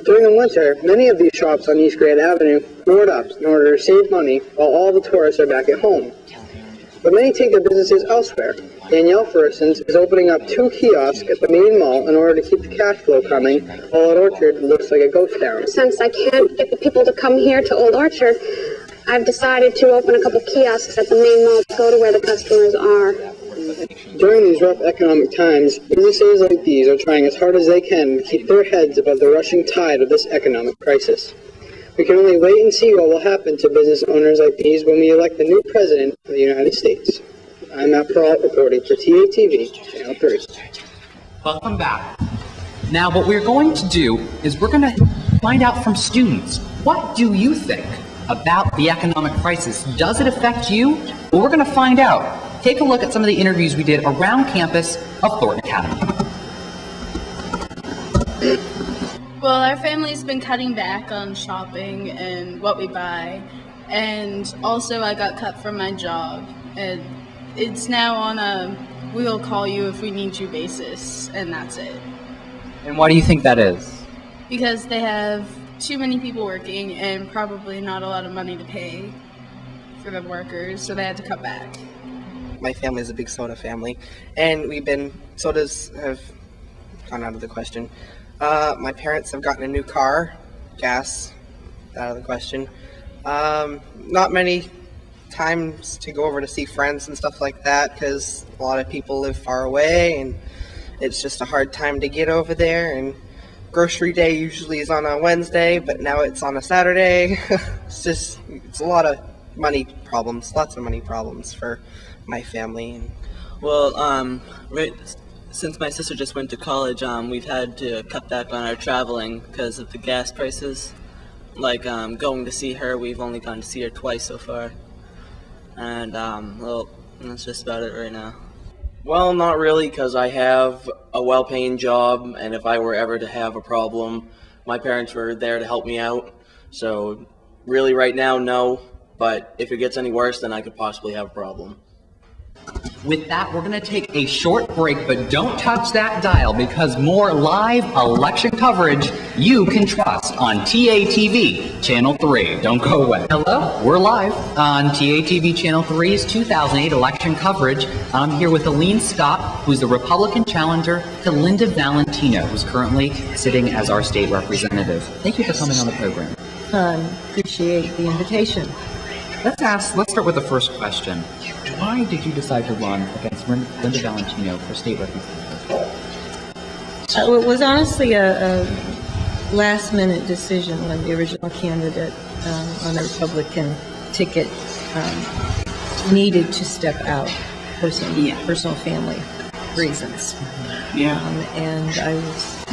During the winter, many of these shops on East Grand Avenue board up in order to save money while all the tourists are back at home. But many take their businesses elsewhere. Danielle, for instance, is opening up 2 kiosks at the main mall in order to keep the cash flow coming, while Old Orchard looks like a ghost town. Since I can't get the people to come here to Old Orchard, I've decided to open a couple kiosks at the main mall to go to where the customers are. During these rough economic times, businesses like these are trying as hard as they can to keep their heads above the rushing tide of this economic crisis. We can only wait and see what will happen to business owners like these when we elect the new president of the United States. I'm Matt Peralt reporting for TATV, Channel 3. Welcome back. Now what we're going to do is we're going to find out from students, what do you think about the economic crisis? Does it affect you? Well, we're going to find out. Take a look at some of the interviews we did around campus of Thornton Academy. Well, our family's been cutting back on shopping and what we buy, and also I got cut from my job, and it's now on a we'll call you if we need you basis, and that's it. And why do you think that is? Because they have too many people working and probably not a lot of money to pay for the workers, so they had to cut back. My family is a big soda family, and sodas have gone out of the question. My parents have gotten a new car, gas, out of the question. Not many times to go over to see friends and stuff like that, because a lot of people live far away, and it's just a hard time to get over there. And grocery day usually is on a Wednesday, but now it's on a Saturday. It's a lot of money problems, lots of money problems for my family. Well, since my sister just went to college, we've had to cut back on our traveling because of the gas prices. Like, going to see her, we've only gone to see her twice so far. And, well, that's just about it right now. Well, not really, because I have a well-paying job, and if I were ever to have a problem, my parents were there to help me out. So, really right now, no. But if it gets any worse, then I could possibly have a problem. With that, we're going to take a short break, but don't touch that dial because more live election coverage you can trust on TATV Channel 3. Don't go away. Hello, we're live on TATV Channel 3's 2008 election coverage. I'm here with Aline Scott, who's the Republican challenger to Linda Valentino, who's currently sitting as our state representative. Thank you for coming on the program. Appreciate the invitation. Let's start with the first question. Why did you decide to run against Linda Valentino for state representative? It was honestly a last-minute decision when the original candidate on the Republican ticket needed to step out for some personal family reasons. And I was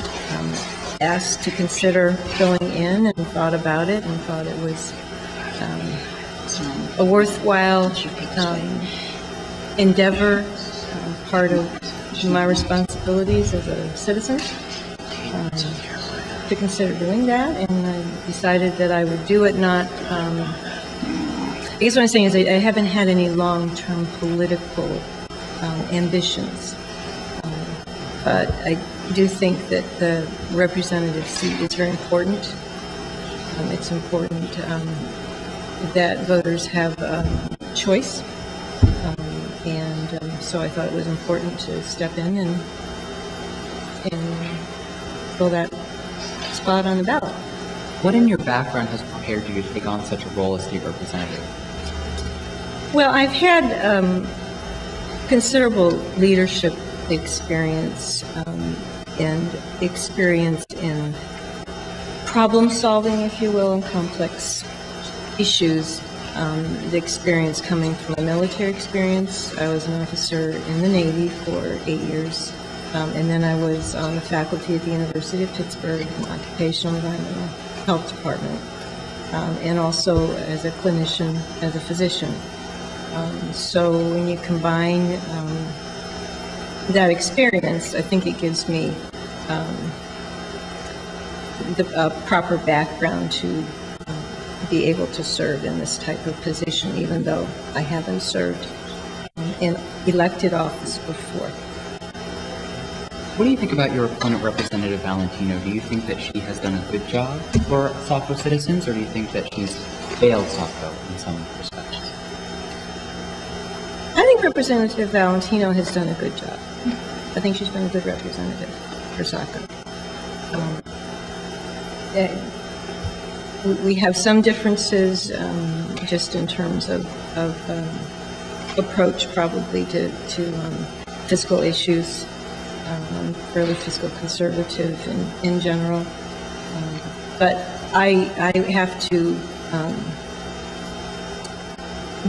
asked to consider going in and thought about it and thought it was a worthwhile endeavor, part of my responsibilities as a citizen, to consider doing that, and I decided that I would do it not, I guess what I'm saying is I haven't had any long-term political ambitions, but I do think that the representative seat is very important. It's important that voters have choice, and so I thought it was important to step in and fill that spot on the ballot. What in your background has prepared you to take on such a role as state representative? Well, I've had considerable leadership experience and experience in problem solving, if you will, in complex issues. The experience coming from a military experience. I was an officer in the Navy for 8 years, and then I was on the faculty at the University of Pittsburgh in Occupational Environmental Health Department, and also as a clinician, as a physician. So when you combine that experience, I think it gives me the proper background to be able to serve in this type of position, even though I haven't served in elected office before. What do you think about your opponent, Representative Valentino? Do you think that she has done a good job for Saco citizens, or do you think that she's failed Saco in some respects? I think Representative Valentino has done a good job. I think she's been a good representative for Saco. We have some differences just in terms of approach probably to fiscal issues. I'm fairly fiscal conservative in general. But I have to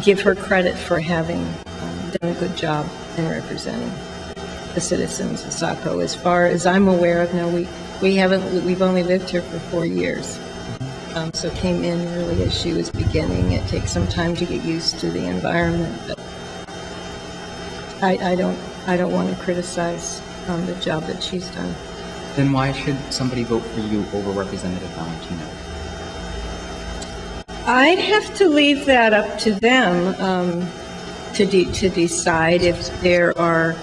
give her credit for having done a good job in representing the citizens of Saco. As far as I'm aware of, no, we've only lived here for 4 years. So came in really as she was beginning. It takes some time to get used to the environment, but I don't want to criticize the job that she's done. Then why should somebody vote for you over Representative Valentino? I'd have to leave that up to them to decide if there are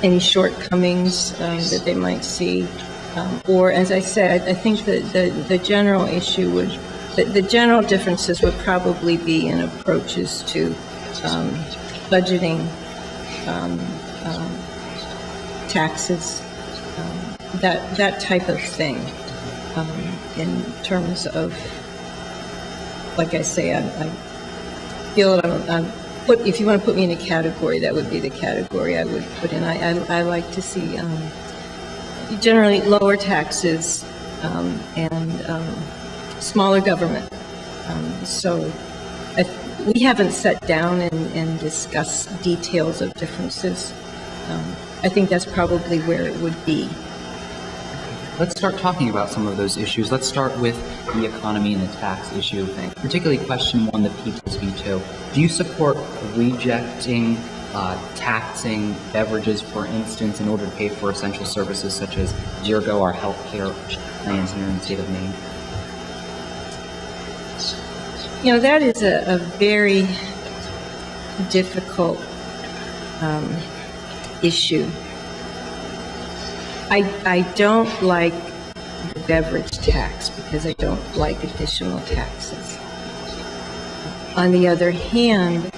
any shortcomings that they might see. Or, as I said, I think that the general issue would, the general differences would probably be in approaches to budgeting, taxes, that type of thing. In terms of, like I say, I feel that I'm if you want to put me in a category, that would be the category I would put in. I like to see generally lower taxes and smaller government. So we haven't sat down and discussed details of differences. I think that's probably where it would be. Let's start talking about some of those issues. Let's start with the economy and the tax issue, particularly question 1, the people's veto. Do you support rejecting taxing beverages, for instance, in order to pay for essential services such as Zergo, our health care plans here in the state of Maine? You know, that is a very difficult issue. I don't like the beverage tax because I don't like additional taxes. On the other hand,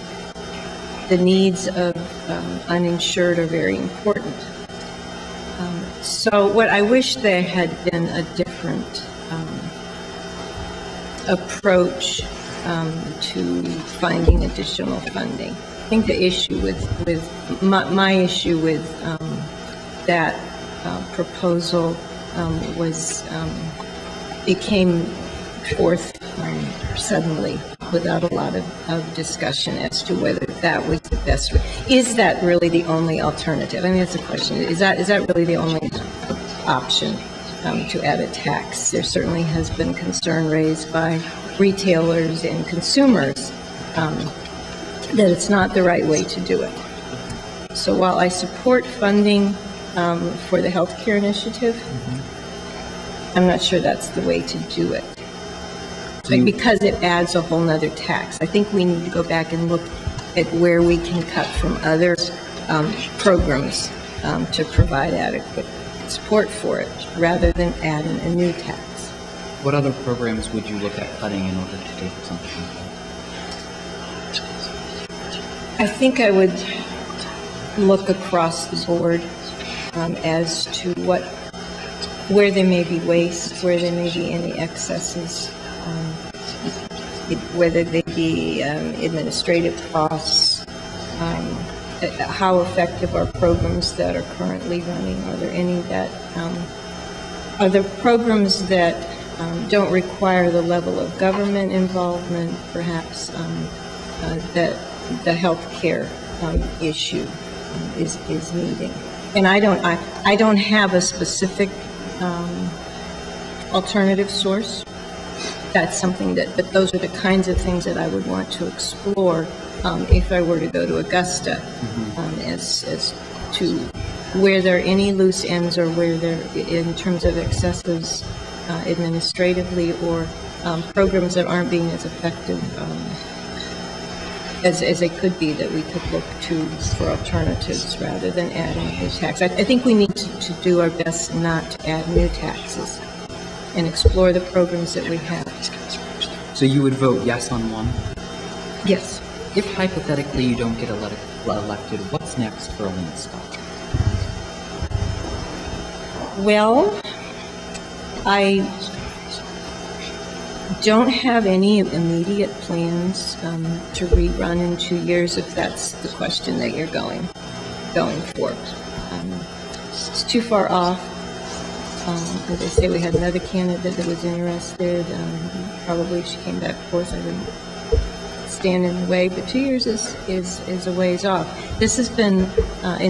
the needs of uninsured are very important. So what I wish there had been a different approach to finding additional funding. I think the issue with my issue with that proposal became forth suddenly without a lot of discussion as to whether that was the best. Is that really the only alternative? I mean, that's the question. Is that really the only option to add a tax? There certainly has been concern raised by retailers and consumers that it's not the right way to do it. So while I support funding for the healthcare initiative, I'm not sure that's the way to do it. Because it adds a whole nother tax. I think we need to go back and look at where we can cut from other programs to provide adequate support for it, rather than adding a new tax. What other programs would you look at cutting in order to pay for something like that? I think I would look across the board as to where there may be waste, where there may be any excesses, whether they be administrative costs, how effective are programs that are currently running? Are there any that are there programs that don't require the level of government involvement, perhaps that the health care issue is needing? And I don't have a specific alternative source. That's something but those are the kinds of things that I would want to explore if I were to go to Augusta, as to where there are any loose ends or where there, in terms of excesses administratively, or programs that aren't being as effective as they could be, that we could look to for alternatives rather than adding a new tax. I think we need to do our best not to add new taxes and explore the programs that we have. So you would vote yes on one? Yes. If hypothetically you don't get elected, what's next for Elaine Scott? Well, I don't have any immediate plans to rerun in 2 years, if that's the question that you're going for. It's too far off. As I say, we had another candidate that was interested. Probably she came back forth. I didn't stand in the way, but 2 years is a ways off. This has been in